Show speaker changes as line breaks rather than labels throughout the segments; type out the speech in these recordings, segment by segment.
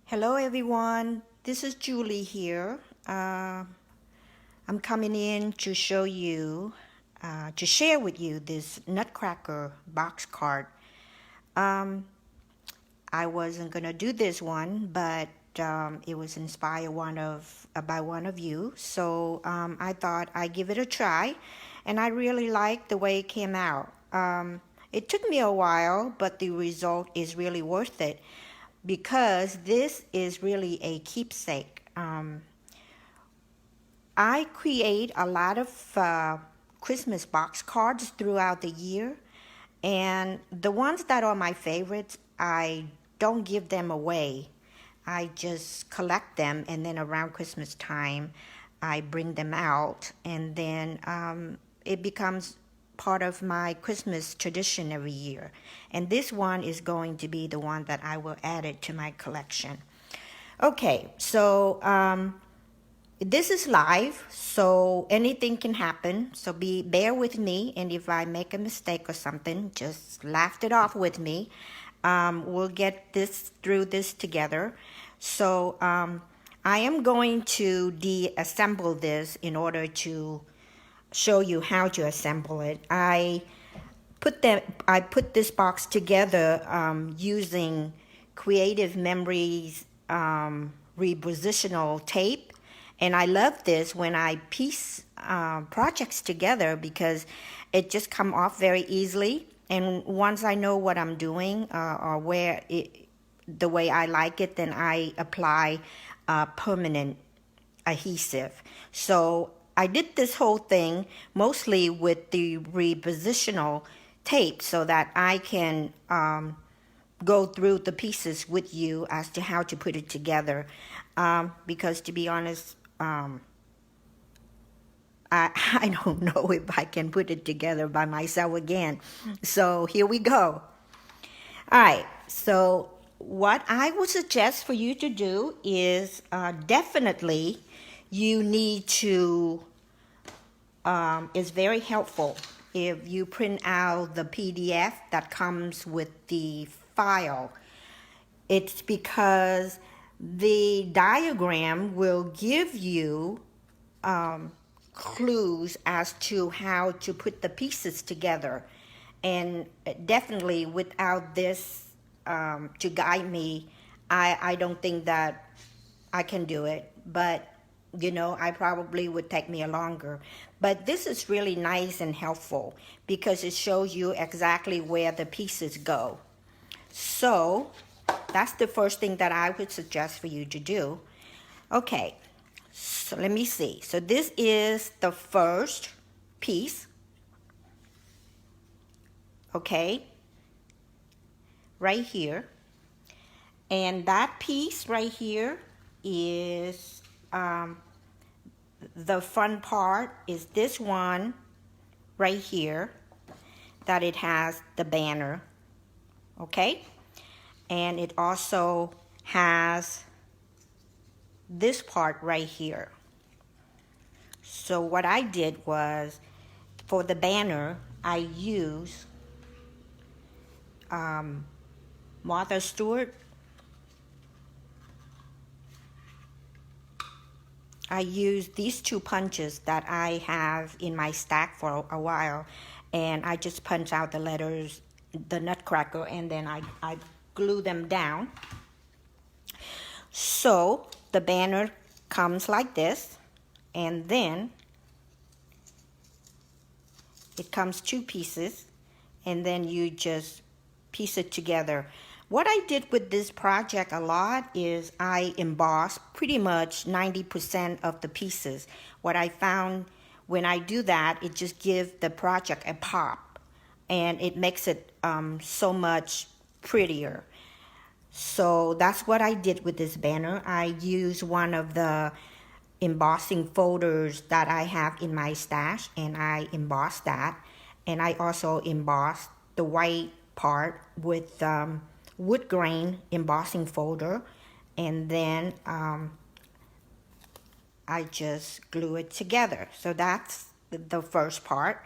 Hello everyone, this is Julie here. I'm coming in to show you, to share with you this Nutcracker box card. I wasn't gonna do this one, but it was inspired by one of you, so I thought I'd give it a try, and I really liked the way it came out. It took me a while, but the result is really worth it because this is really a keepsake. I create a lot of Christmas box cards throughout the year, and the ones that are my favorites, I don't give them away. I just collect them, and then around Christmas time, I bring them out, and then it becomes part of my Christmas tradition every year. And this one is going to be the one that I will add it to my collection. Okay, so this is live, so anything can happen. So bear with me, and if I make a mistake or something, just laugh it off with me. We'll get through this together. So I am going to deassemble this in order to show you how to assemble it. I put this box together using Creative Memories repositional tape, and I love this when I piece projects together because it just come off very easily. And once I know what I'm doing or the way I like it, then I apply permanent adhesive. So I did this whole thing mostly with the repositional tape so that I can go through the pieces with you as to how to put it together. Because to be honest, I don't know if I can put it together by myself again. So here we go. All right, so what I would suggest for you to do is definitely you need to, it's very helpful if you print out the PDF that comes with the file. It's because the diagram will give you clues as to how to put the pieces together. And definitely without this to guide me, I don't think that I can do it. But I probably would take me longer. But this is really nice and helpful because it shows you exactly where the pieces go. So that's the first thing that I would suggest for you to do. Okay, so let me see. So this is the first piece. Okay, right here. And that piece right here is the front part is this one right here that it has the banner. Okay, and it also has this part right here. So what I did was, for the banner, I used Martha Stewart. I used these two punches that I have in my stack for a while, and I just punch out the letters, the Nutcracker, and then I glue them down. So the banner comes like this, and then it comes two pieces, and then you just piece it together. What I did with this project a lot is I embossed pretty much 90% of the pieces. What I found when I do that, it just gives the project a pop, and it makes it so much prettier. So that's what I did with this banner. I used one of the embossing folders that I have in my stash, and I embossed that. And I also embossed the white part with wood grain embossing folder, and then I just glue it together. So that's the first part.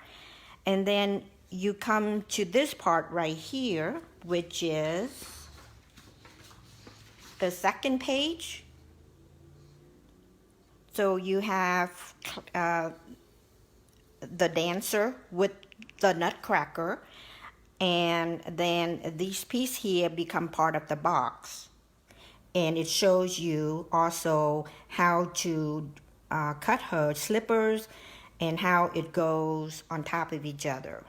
And then you come to this part right here, which is the second page. So you have the dancer with the Nutcracker, and then these pieces here become part of the box. And it shows you also how to cut her slippers and how it goes on top of each other.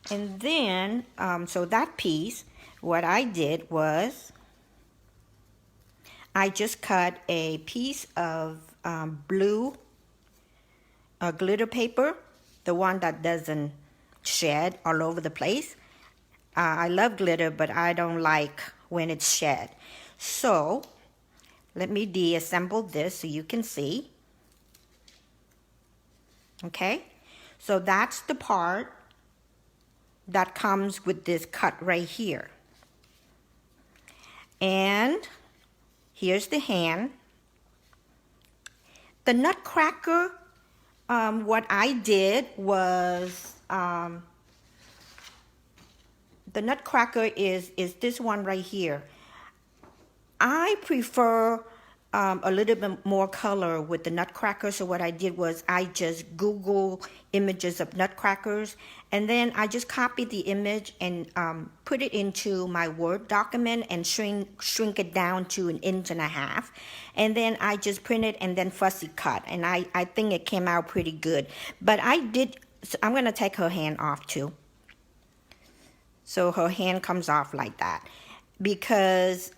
And then, so that piece, what I did was I just cut a piece of blue glitter paper, the one that doesn't shed all over the place. I love glitter, but I don't like when it's shed. So let me deassemble this so you can see. Okay, so that's the part that comes with this cut right here. And here's the hand. The Nutcracker, what I did was, the Nutcracker is this one right here. I prefer a little bit more color with the Nutcracker, so what I did was I just Google images of Nutcrackers, and then I just copied the image and put it into my Word document and shrink it down to 1.5 inches. And then I just printed and then fussy cut, and I think it came out pretty good. But so I'm going to take her hand off too. So her hand comes off like that, because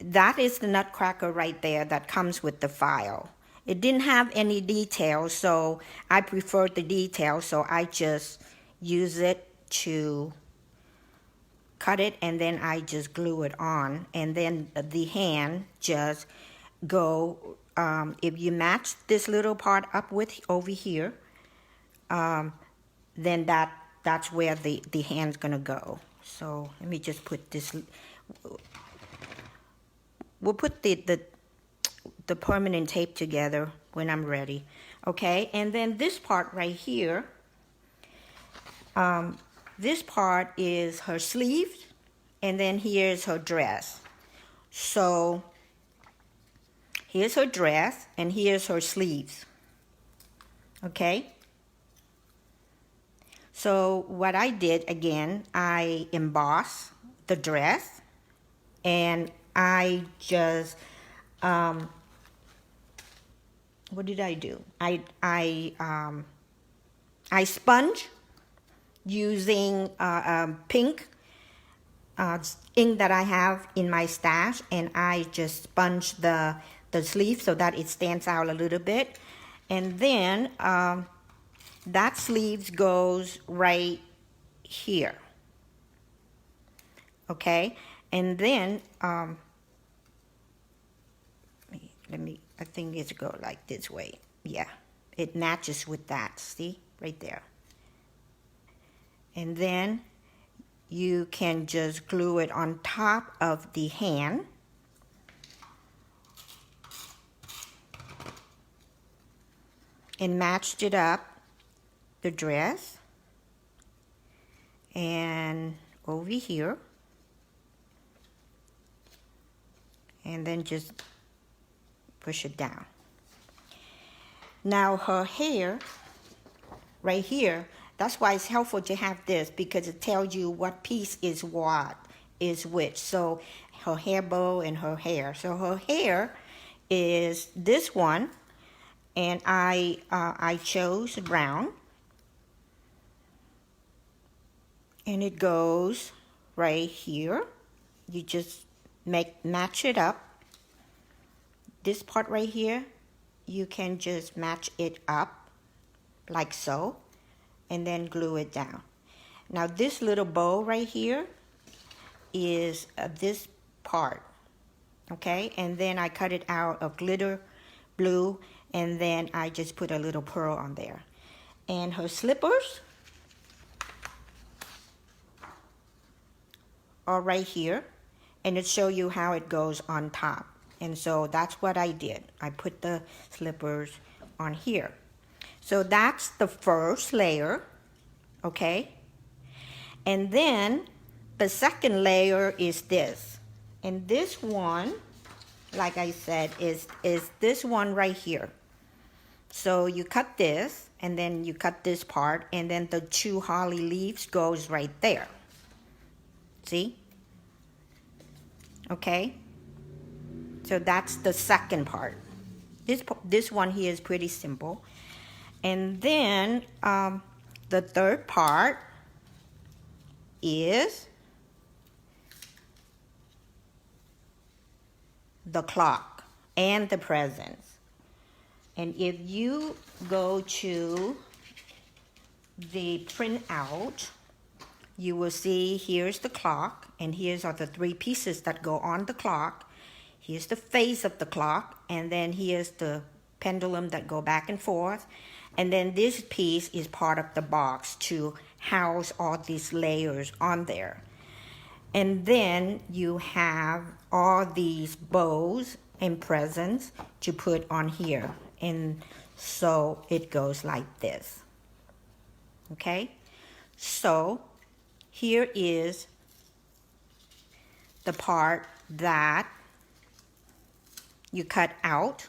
that is the Nutcracker right there that comes with the file. It didn't have any details, so I preferred the details, so I just use it to cut it, and then I just glue it on, and then the hand just go, if you match this little part up with over here, then that's where the hand's gonna go. So let me just put this. We'll put the permanent tape together when I'm ready. Okay, and then this part right here, this part is her sleeves, and then here's her dress. So here's her dress, and here's her sleeves. Okay, so what I did, again, I embossed the dress, and I just, what did I do? I sponge using pink ink that I have in my stash, and I just sponge the sleeve so that it stands out a little bit. And then that sleeve goes right here. Okay, and then I think it's go like this way. Yeah, it matches with that. See, right there. And then you can just glue it on top of the hand. And matched it up, the dress, and over here, and then just push it down. Now her hair, right here, that's why it's helpful to have this, because it tells you what piece is what, is which. So her hair bow and her hair. So her hair is this one, and I chose brown, and it goes right here. You just match it up. This part right here, you can just match it up like so, and then glue it down. Now this little bow right here is this part, okay? And then I cut it out of glitter blue, and then I just put a little pearl on there. And her slippers are right here, and it shows you how it goes on top. And so that's what I did. I put the slippers on here. So that's the first layer, okay? And then the second layer is this. And this one, like I said, is this one right here. So you cut this, and then you cut this part, and then the 2 holly leaves goes right there. See? Okay? So that's the second part. This one here is pretty simple. And then the third part is the clock and the presents. And if you go to the printout, you will see here's the clock, and here's are the 3 pieces that go on the clock. Here's the face of the clock, and then here's the pendulum that go back and forth. And then this piece is part of the box to house all these layers on there. And then you have all these bows and presents to put on here. And so it goes like this. Okay? So here is the part that you cut out.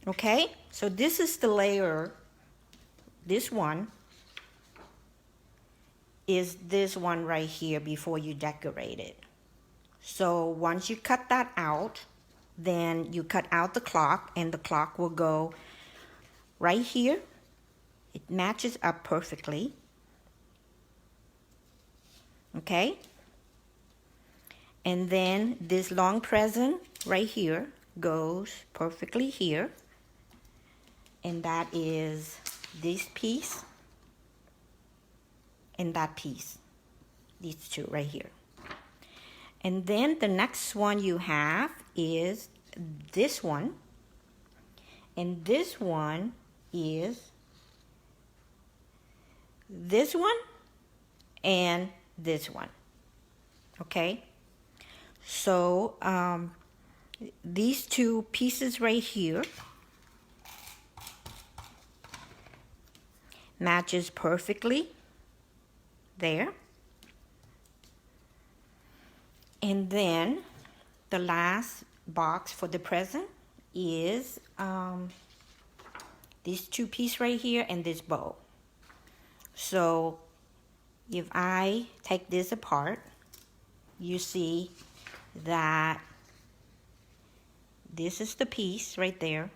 Okay, so this is the layer. This one is this one right here before you decorate it. So once you cut that out, then you cut out the clock, and the clock will go right here. It matches up perfectly. Okay? And then this long present right here goes perfectly here. And that is this piece and that piece. These 2 right here. And then the next one you have is this one. And this one is this one and this one. Okay? So these 2 pieces right here matches perfectly there. And then the last box for the present is these 2 pieces right here and this bow. So if I take this apart, you see that this is the piece right there,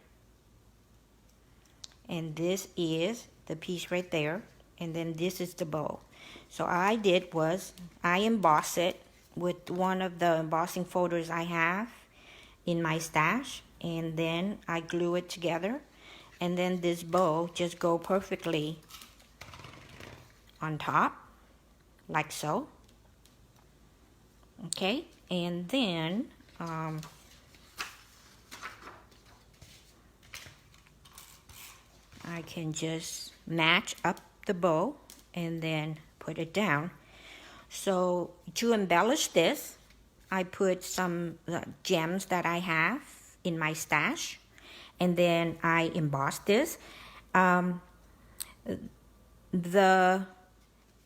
and this is the piece right there, and then this is the bow. So all I did was I embossed it with one of the embossing folders I have in my stash, and then I glue it together, and then this bow just go perfectly on top like so. Okay, and then I can just match up the bow and then put it down. So to embellish this, I put some gems that I have in my stash, and then I embossed this. I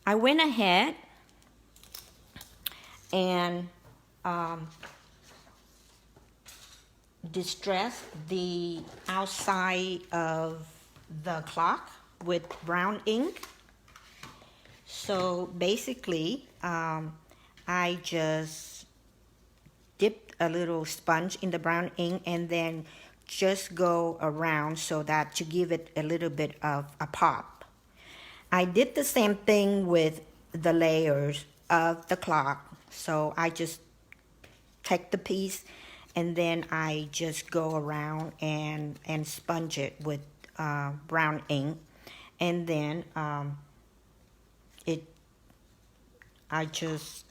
went ahead and distressed the outside of the clock with brown ink. So basically, I just dipped a little sponge in the brown ink and then just go around so that to give it a little bit of a pop. I did the same thing with the layers of the clock. So I just take the piece and then I just go around and sponge it with brown ink, and then I just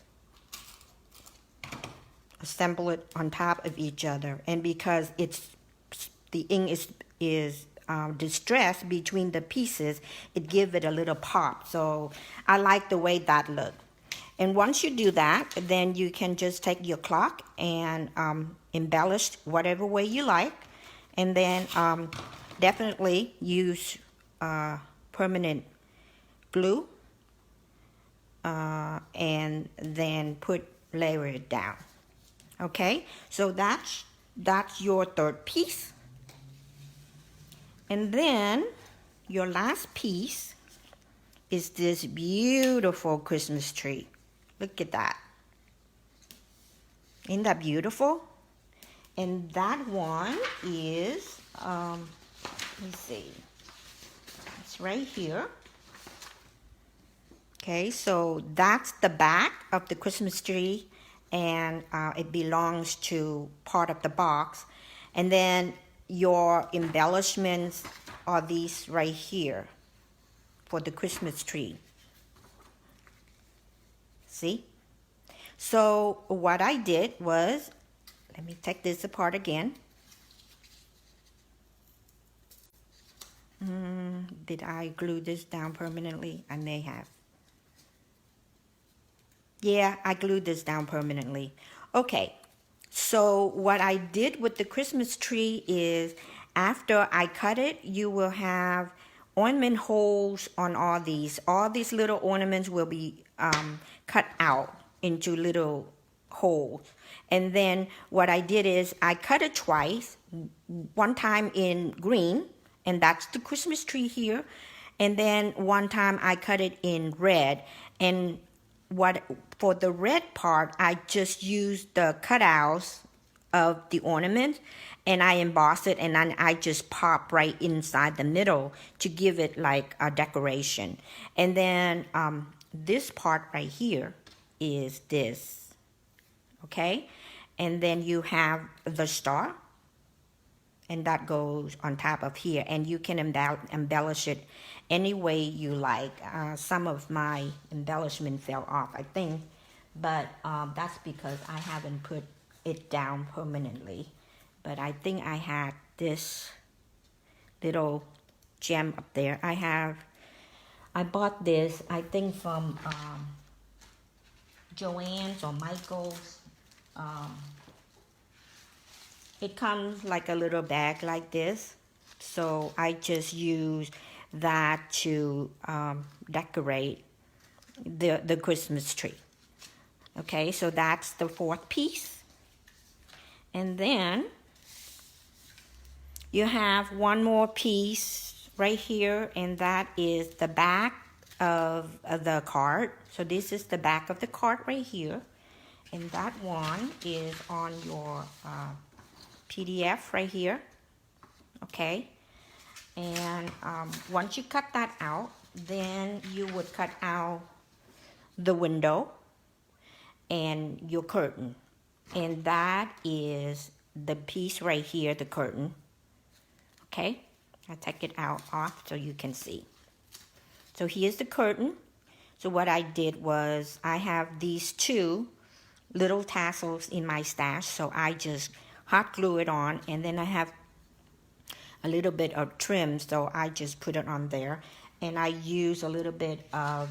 assemble it on top of each other. And because the ink is distressed between the pieces, it gives it a little pop. So I like the way that looked. And once you do that, then you can just take your clock and embellish whatever way you like. And then definitely use permanent glue and then layer it down. Okay, so that's your third piece. And then your last piece is this beautiful Christmas tree. Look at that. Isn't that beautiful? And that one is, let me see, it's right here. Okay, so that's the back of the Christmas tree, and it belongs to part of the box. And then your embellishments are these right here for the Christmas tree. See? So what I did was, let me take this apart again. Did I glue this down permanently? I may have. Yeah, I glued this down permanently. Okay, so what I did with the Christmas tree is, after I cut it, you will have ornament holes on all these. All these little ornaments will be cut out into little holes. And then what I did is I cut it twice, one time in green, and that's the Christmas tree here. And then one time I cut it in red. And for the red part, I just used the cutouts of the ornament, and I emboss it, and then I just pop right inside the middle to give it like a decoration. And then this part right here is this, okay? And then you have the star, and that goes on top of here, and you can embellish it any way you like. Some of my embellishment fell off, I think, but that's because I haven't put it down permanently. But I think I had this little gem up there. I bought this, I think, from Joann's or Michael's. It comes like a little bag like this, so I just use that to decorate the Christmas tree. Okay, so that's the fourth piece. And then you have one more piece right here, and that is the back of the card. So this is the back of the card right here, and that one is on your PDF right here. Okay, and once you cut that out, then you would cut out the window and your curtain, and that is the piece right here, the curtain. Okay, I'll take it off so you can see. So here's the curtain. So what I did was, I have these two little tassels in my stash, so I just hot glue it on, and then I have a little bit of trim, so I just put it on there, and I use a little bit of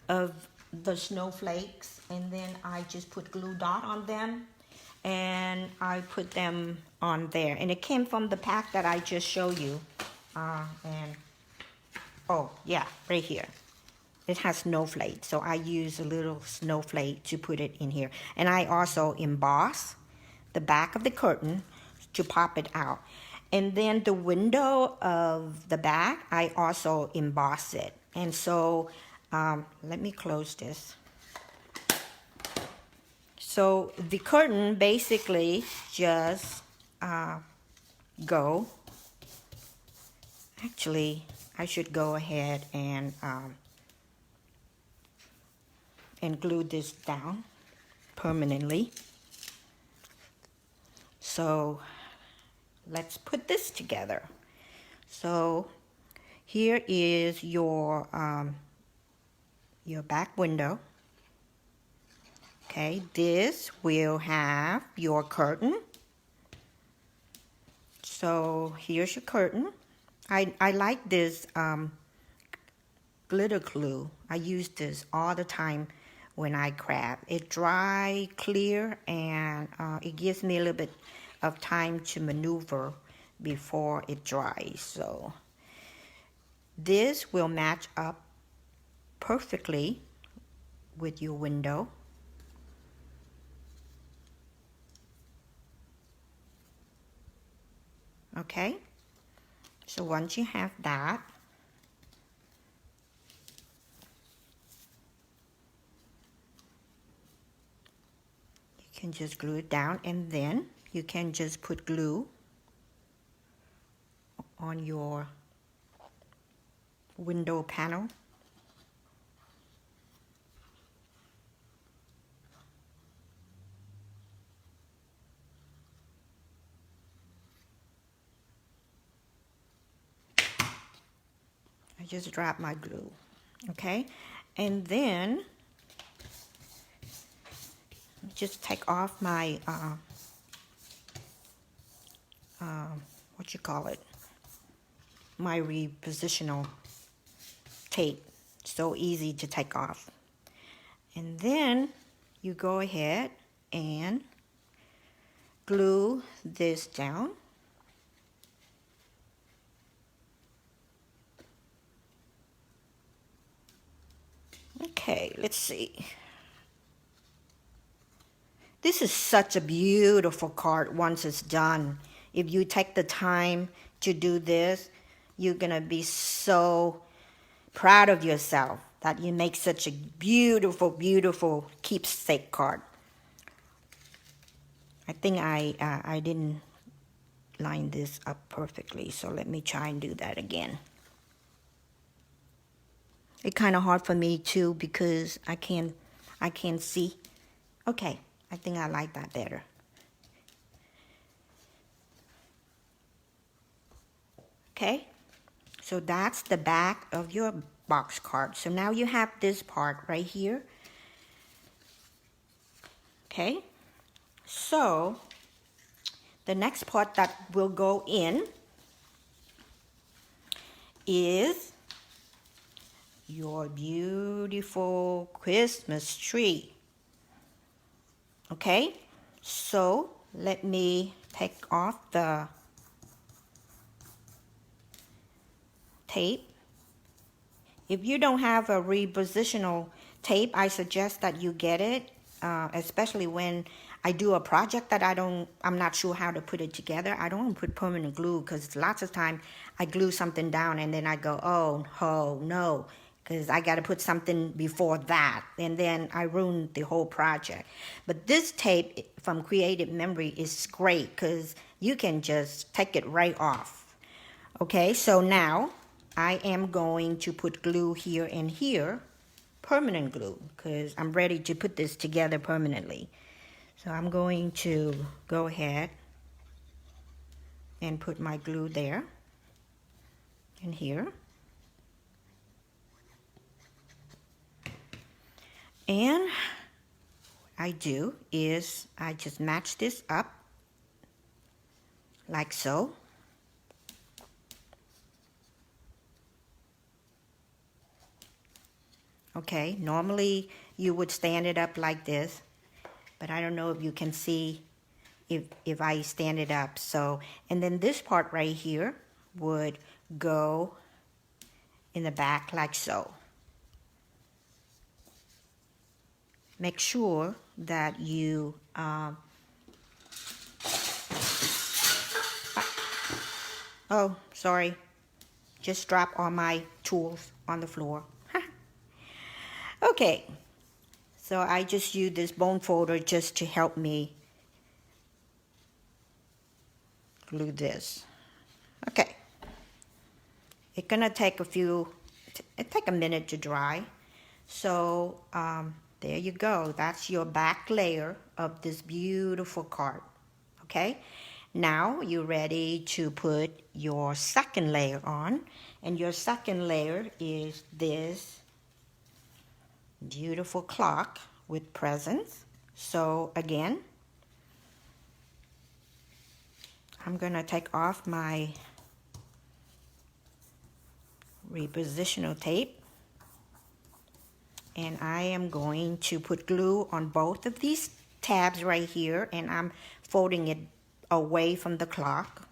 the snowflakes, and then I just put glue dot on them, and I put them on there, and it came from the pack that I just showed you, and oh yeah, right here. It has snowflakes, so I use a little snowflake to put it in here. And I also emboss the back of the curtain to pop it out. And then the window of the back, I also emboss it. And so, let me close this. So the curtain basically just actually, I should go ahead and glue this down permanently. So let's put this together. So here is your back window. Okay, this will have your curtain. So here's your curtain. I like this glitter glue. I use this all the time when I craft. It's dry, clear, and it gives me a little bit of time to maneuver before it dries. So this will match up perfectly with your window. Okay, so once you have that, you can just glue it down, and then you can just put glue on your window panel. I just dropped my glue, okay? And then just take off my, what you call it, my repositional tape. So easy to take off. And then you go ahead and glue this down. Okay, let's see. This is such a beautiful card once it's done. If you take the time to do this, you're gonna be so proud of yourself that you make such a beautiful, beautiful keepsake card. I think I didn't line this up perfectly, so let me try and do that again. It's kind of hard for me too because I can't see. Okay, I think I like that better. Okay, so that's the back of your box card. So now you have this part right here. Okay, so the next part that will go in is your beautiful Christmas tree. Okay, so let me take off the tape. If you don't have a repositional tape, I suggest that you get it, especially when I do a project that I'm not sure how to put it together. I don't put permanent glue because lots of time I glue something down and then I go, oh no, because I got to put something before that, and then I ruin the whole project. But this tape from Creative Memory is great because you can just take it right off. Okay, so now I am going to put glue here and here, permanent glue, because I'm ready to put this together permanently. So I'm going to go ahead and put my glue there and here. And what I do is I just match this up like so. Okay, normally you would stand it up like this, but I don't know if you can see if I stand it up. So, and then this part right here would go in the back like so. Make sure that you oh, sorry, just drop all my tools on the floor. Okay, so I just use this bone folder just to help me glue this. Okay, it's gonna take a minute to dry. So there you go. That's your back layer of this beautiful card. Okay, now you're ready to put your second layer on, and your second layer is this beautiful clock with presents. So again, I'm gonna take off my repositional tape. and I am going to put glue on both of these tabs right here, and I'm folding it away from the clock.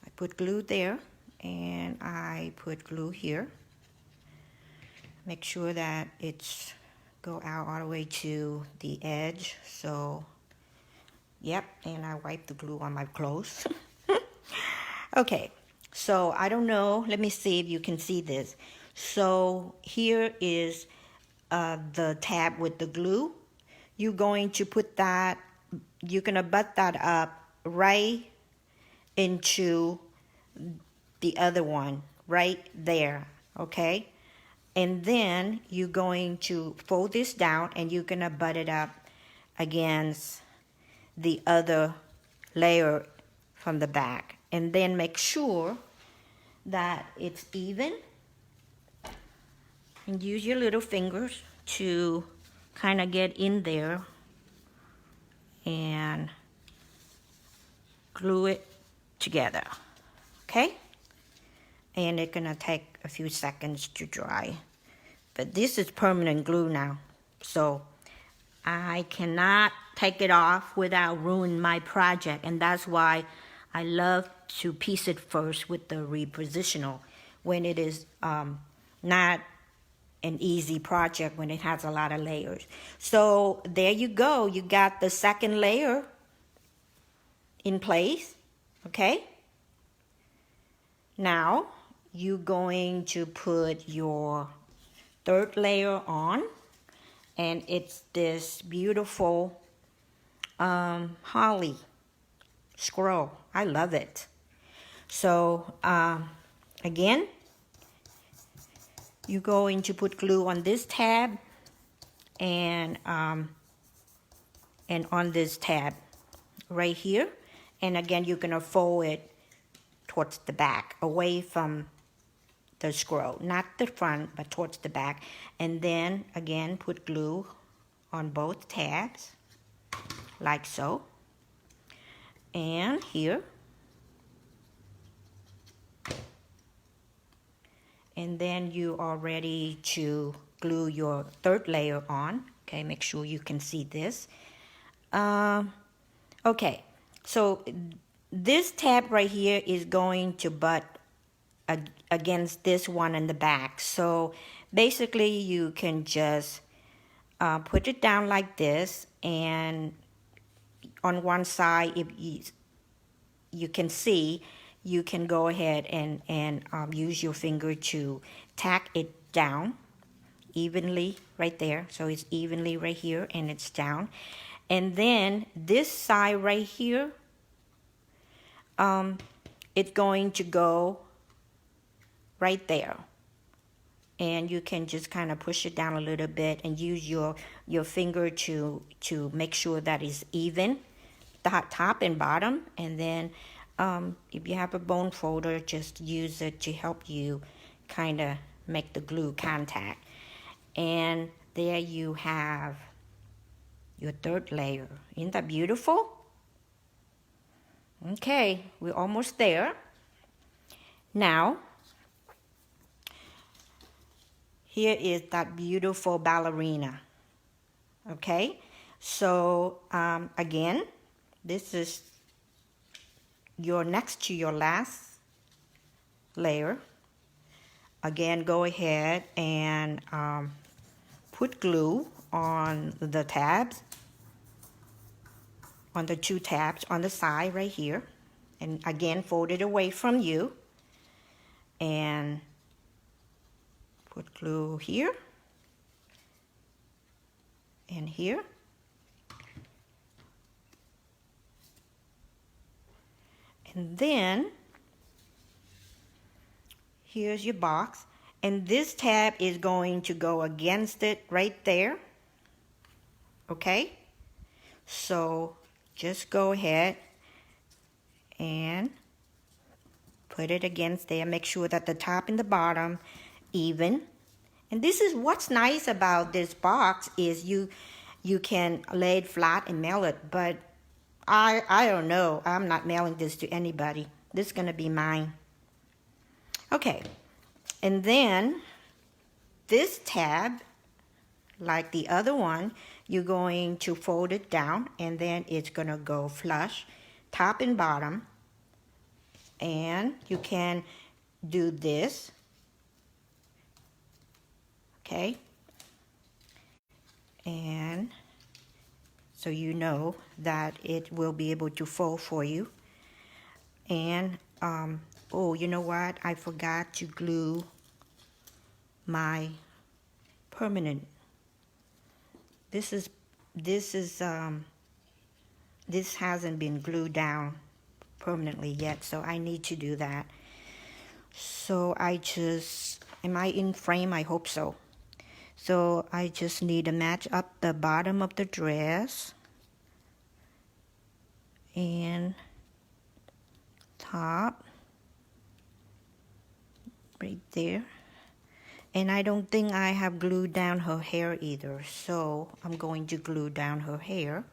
I put glue there, and I put glue here. Make sure that it's go out all the way to the edge. So, yep, and I wipe the glue on my clothes. Okay, so I don't know. Let me see if you can see this. So here is the tab with the glue. You're going to put that, you're going to butt that up right into the other one, right there, okay? And then you're going to fold this down and you're going to butt it up against the other layer from the back. And then make sure that it's even. And use your little fingers to kind of get in there and glue it together, okay? And it's gonna take a few seconds to dry. But this is permanent glue now, so I cannot take it off without ruining my project, and that's why I love to piece it first with the repositional when it is not an easy project, when it has a lot of layers. So there you go, you got the second layer in place, okay? Now you're going to put your third layer on, and it's this beautiful holly scroll. I love it. So again, you're going to put glue on this tab and on this tab right here, and again you're gonna fold it towards the back, away from the scroll, not the front but towards the back, and then again put glue on both tabs like so, and here, and then you are ready to glue your third layer on. Okay, make sure you can see this. Okay, so this tab right here is going to butt against this one in the back. So basically you can just put it down like this, and on one side, if you can see, you can go ahead and use your finger to tack it down evenly right there. So it's evenly right here and it's down. And then this side right here, it's going to go right there. And you can just kind of push it down a little bit and use your finger to make sure that it's even, the top and bottom. And then if you have a bone folder, just use it to help you kind of make the glue contact. And there you have your third layer. Isn't that beautiful? Okay, we're almost there. Now, here is that beautiful ballerina. Okay, so again, this is your next to your last layer. Again, go ahead and put glue on the tabs, on the two tabs on the side right here, and again fold it away from you and put glue here and here. And then here's your box, and this tab is going to go against it right there. Okay, so just go ahead and put it against there. Make sure that the top and the bottom even. And this is what's nice about this box, is you can lay it flat and mail it, but I don't know, I'm not mailing this to anybody. This is gonna be mine. Okay, And then this tab, like the other one, you're going to fold it down, and then it's going to go flush, top and bottom. And you can do this, okay? And so you know that it will be able to fold for you. And, oh, you know what? I forgot to glue my permanent. This hasn't been glued down permanently yet, so I need to do that. So am I in frame? I hope so. So I just need to match up the bottom of the dress and top right there. And I don't think I have glued down her hair either, so I'm going to glue down her hair.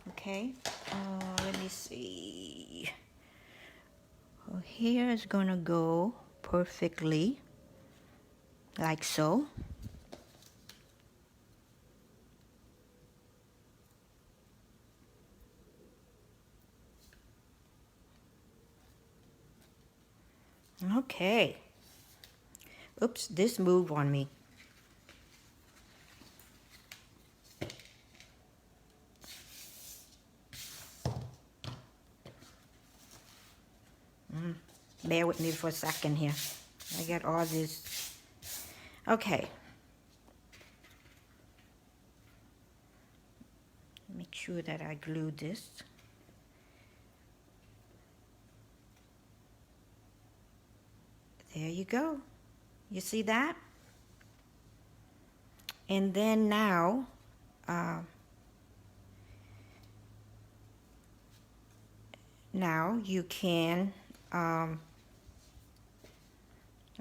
Okay, let me see. Her hair is gonna go perfectly, like so. Okay. Oops, this moved on me. Bear with me for a second here. I got all this. Okay. Make sure that I glue this. There you go. You see that? And then now, you can, I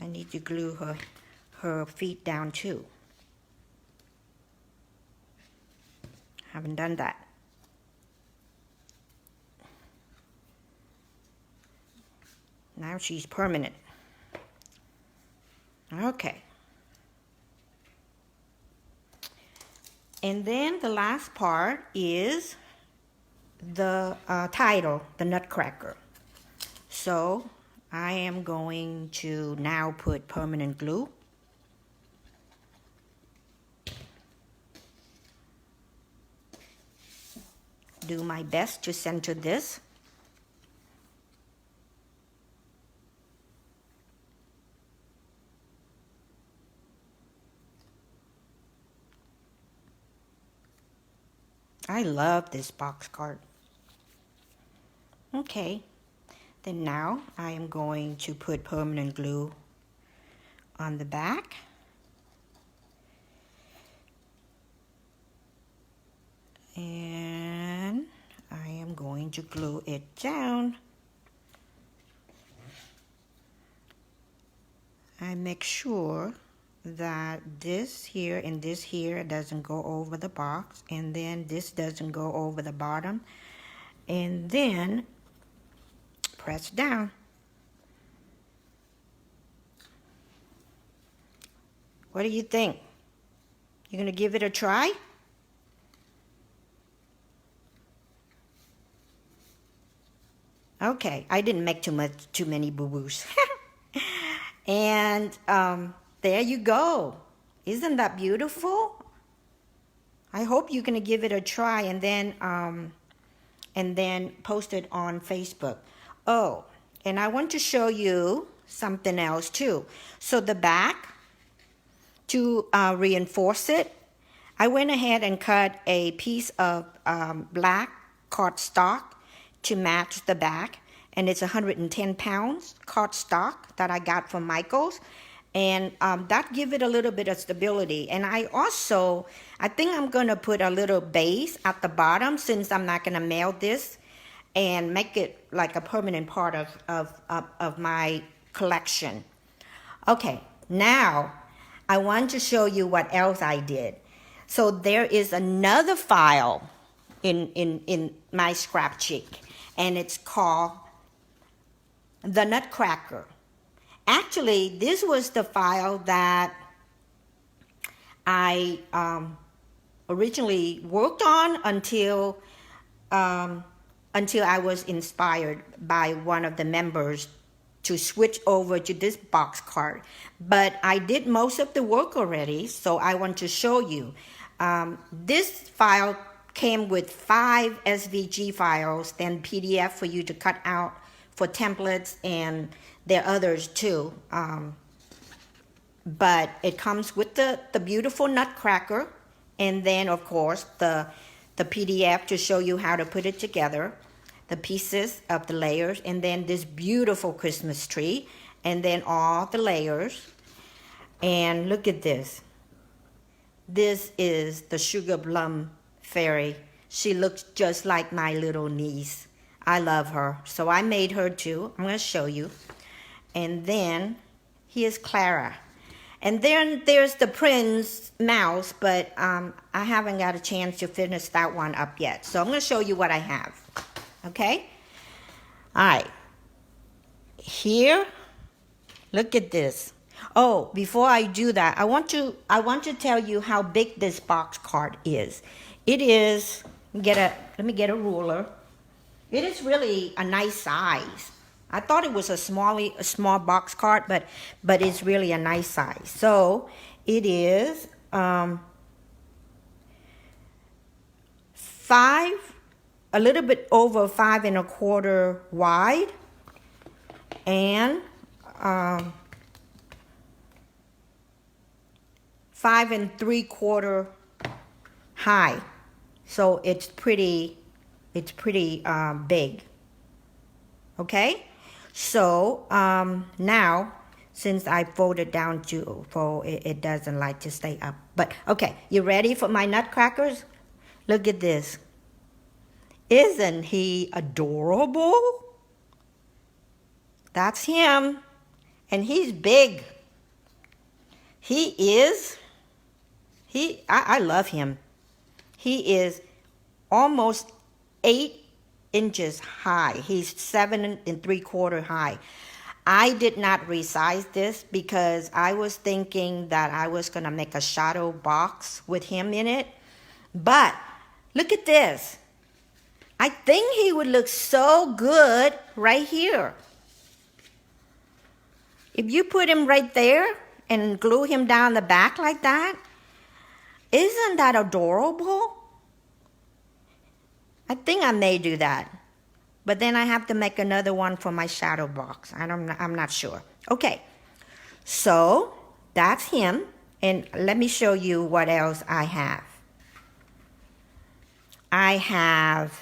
need to glue her feet down too. Haven't done that. Now she's permanent. Okay. And then the last part is the title, the Nutcracker. So I am going to now put permanent glue. Do my best to center this. I love this box card. Okay, then now I am going to put permanent glue on the back. And I am going to glue it down. I make sure that this here and this here doesn't go over the box, and then this doesn't go over the bottom, and then press down. What do you think? You're gonna give it a try? Okay, I didn't make too many boo-boos. And there you go. Isn't that beautiful? I hope you're gonna give it a try and then post it on Facebook. Oh, and I want to show you something else too. So the back, to reinforce it, I went ahead and cut a piece of black cardstock to match the back, and it's 110 pounds cardstock that I got from Michael's, and that give it a little bit of stability. And I think I'm gonna put a little base at the bottom, since I'm not gonna mail this, and make it like a permanent part of my collection. Okay, now I want to show you what else I did. So there is another file in my scrap cheek, and it's called the Nutcracker. Actually, this was the file that I originally worked on until I was inspired by one of the members to switch over to this box card. But I did most of the work already, so I want to show you. This file came with 5 SVG files, then PDF for you to cut out for templates, and there are others too. But it comes with the beautiful Nutcracker, and then of course the PDF to show you how to put it together, the pieces of the layers, and then this beautiful Christmas tree, and then all the layers. And look at this. This is the Sugar Plum Fairy. She looks just like my little niece. I love her, so I made her too. I'm going to show you. And then here's Clara. And then there's the Prince Mouse, but I haven't got a chance to finish that one up yet. So I'm going to show you what I have. Okay? All right. Here, look at this. Oh, before I do that, I want to tell you how big this box card is. It is, let me get a ruler. It is really a nice size. I thought it was a small box card, but it's really a nice size. So it is 5, a little bit over 5 1/4 wide, and 5 3/4 high. So it's pretty big. Okay, so now since I folded down to fold, it doesn't like to stay up. But okay, you ready for my nutcrackers? Look at this. Isn't he adorable? That's him, and he's big. I love him. He is almost 8 inches high. He's 7 3/4 high. I did not resize this because I was thinking that I was going to make a shadow box with him in it. But look at this. I think he would look so good right here. If you put him right there and glue him down the back like that, isn't that adorable? I think I may do that. But then I have to make another one for my shadow box. I'm not sure. Okay, so that's him. And let me show you what else I have. I have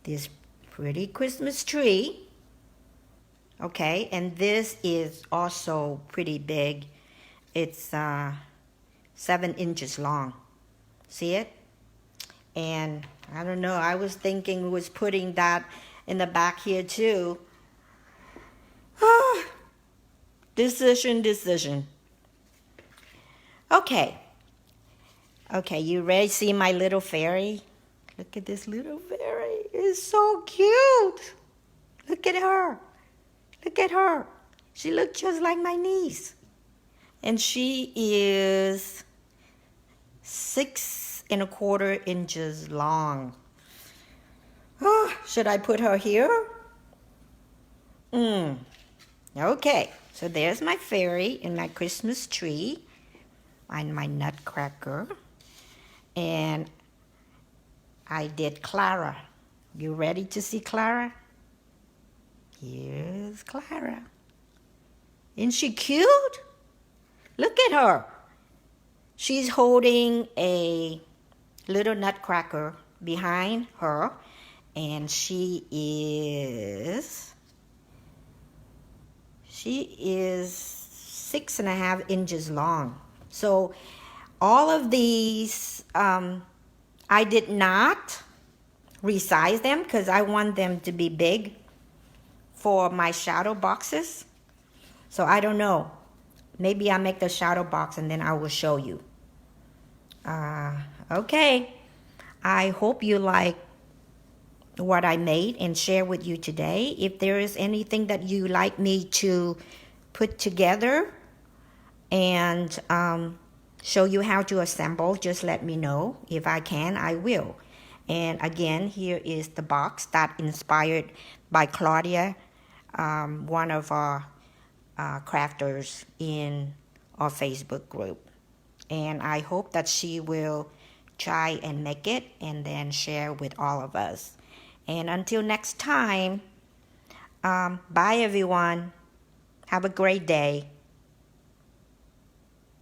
this pretty Christmas tree. Okay, and this is also pretty big. It's 7 inches long. See it? And I don't know, I was thinking was putting that in the back here too. Decision. Okay, you ready to see my little fairy? Look at this little fairy. It's so cute. Look at her. She looks just like my niece. And she is 6 1/4 inches long. Should I put her here? Okay, so there's my fairy and my Christmas tree and my nutcracker. And I did Clara. You ready to see Clara? Here's Clara. Isn't she cute? Look at her. She's holding a little nutcracker behind her, and she is 6 1/2 inches long. So all of these, I did not resize them because I want them to be big for my shadow boxes. So I don't know. Maybe I'll make the shadow box and then I will show you. Okay. I hope you like what I made and share with you today. If there is anything that you like me to put together and show you how to assemble, just let me know. If I can, I will. And again, here is the box that inspired by Claudia, one of our crafters in our Facebook group. And I hope that she will try and make it and then share with all of us. And until next time, bye everyone. Have a great day.